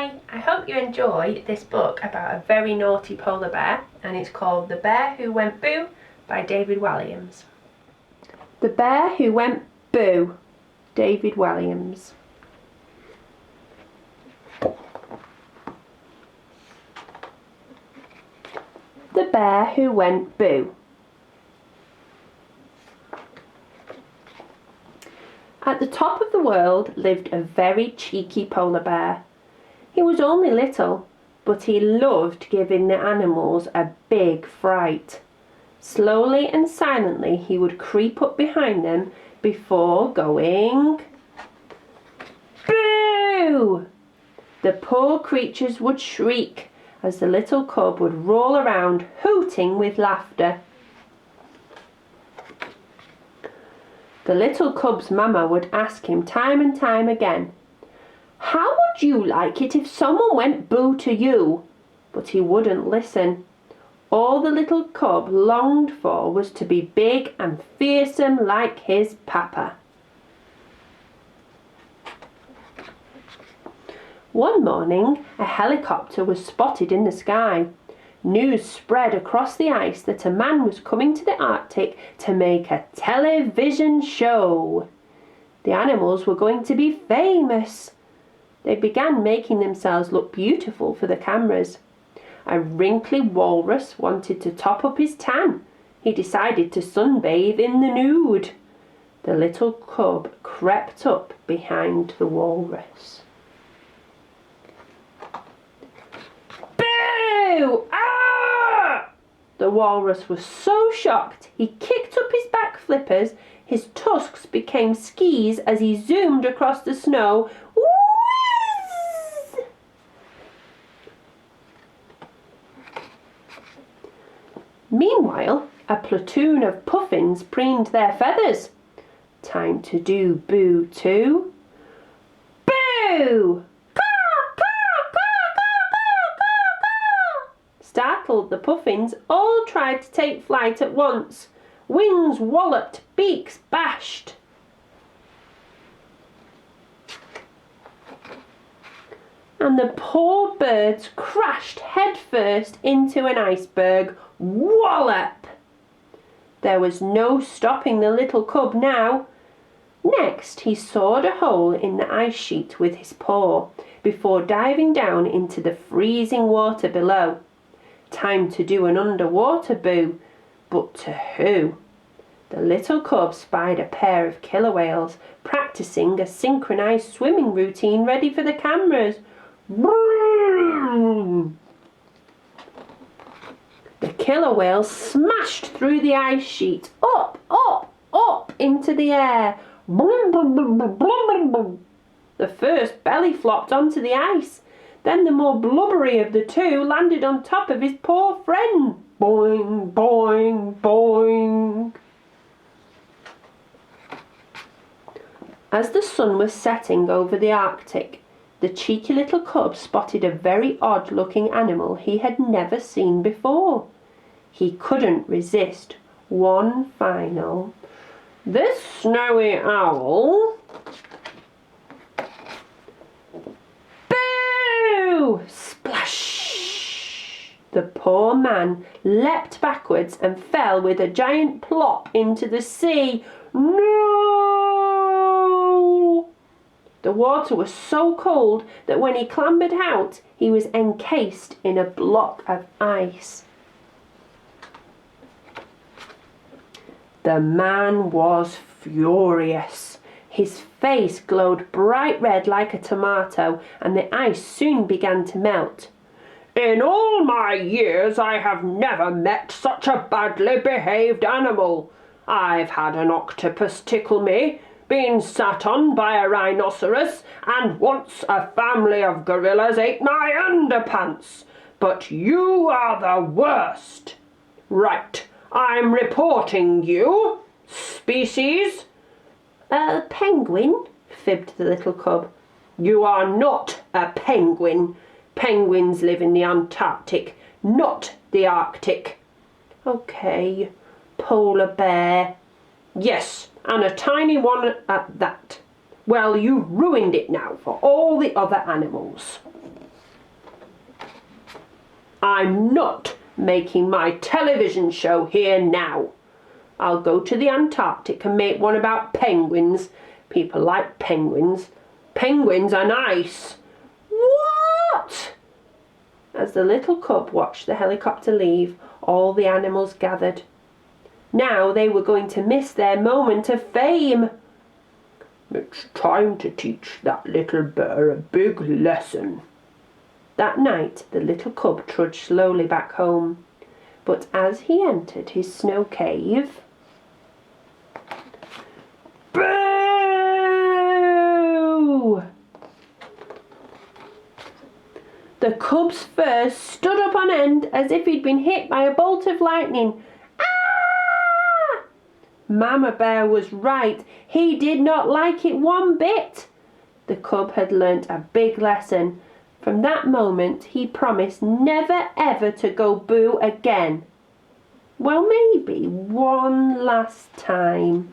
Hi, I hope you enjoy this book about a very naughty polar bear, and it's called The Bear Who Went Boo by David Walliams. The Bear Who Went Boo, David Walliams. The Bear Who Went Boo. At the top of the world lived a very cheeky polar bear. He was only little, but he loved giving the animals a big fright. Slowly and silently he would creep up behind them before going boo! The poor creatures would shriek as the little cub would roll around hooting with laughter. The little cub's mama would ask him time and time again, "How would you like it if someone went boo to you?" But he wouldn't listen. All the little cub longed for was to be big and fearsome like his papa. One morning, a helicopter was spotted in the sky. News spread across the ice that a man was coming to the Arctic to make a television show. The animals were going to be famous. They began making themselves look beautiful for the cameras. A wrinkly walrus wanted to top up his tan. He decided to sunbathe in the nude. The little cub crept up behind the walrus. Boo! Ah! The walrus was so shocked he kicked up his back flippers. His tusks became skis as he zoomed across the snow. Whizz! Meanwhile, a platoon of puffins preened their feathers. Time to do boo too. Boo! Startled, the puffins all tried to take flight at once. Wings walloped, beaks bashed. And the poor birds crashed headfirst into an iceberg. Wallop! There was no stopping the little cub now. Next, he sawed a hole in the ice sheet with his paw before diving down into the freezing water below. Time to do an underwater boo, but to who? The little cub spied a pair of killer whales practicing a synchronized swimming routine ready for the cameras. The killer whales smashed through the ice sheet, up, up, up into the air. The first belly flopped onto the ice. Then the more blubbery of the two landed on top of his poor friend. Boing, boing, boing. As the sun was setting over the Arctic, the cheeky little cub spotted a very odd-looking animal he had never seen before. He couldn't resist one final, "This snowy owl..." Boo! Splash! The poor man leapt backwards and fell with a giant plop into the sea. No! The water was so cold that when he clambered out, he was encased in a block of ice. The man was furious. His face glowed bright red like a tomato, and the ice soon began to melt. "In all my years I have never met such a badly behaved animal. I've had an octopus tickle me, been sat on by a rhinoceros, and once a family of gorillas ate my underpants. But you are the worst. Right, I'm reporting you. Species..." "Penguin," fibbed the little cub. "You are not a penguin. Penguins live in the Antarctic, not the Arctic." "Okay, polar bear." "Yes, and a tiny one at that. Well, you've ruined it now for all the other animals." I'm not making my television show here now. I'll go to the Antarctic and make one about penguins. People like penguins. Penguins are nice. What? As the little cub watched the helicopter leave, all the animals gathered. Now they were going to miss their moment of fame. It's time to teach that little bear a big lesson. That night the little cub trudged slowly back home. But as he entered his snow cave... Boo! The cub's fur stood up on end as if he'd been hit by a bolt of lightning. Ah! Mama Bear was right. He did not like it one bit. The cub had learnt a big lesson. From that moment he promised never ever to go boo again. Well, maybe one last time.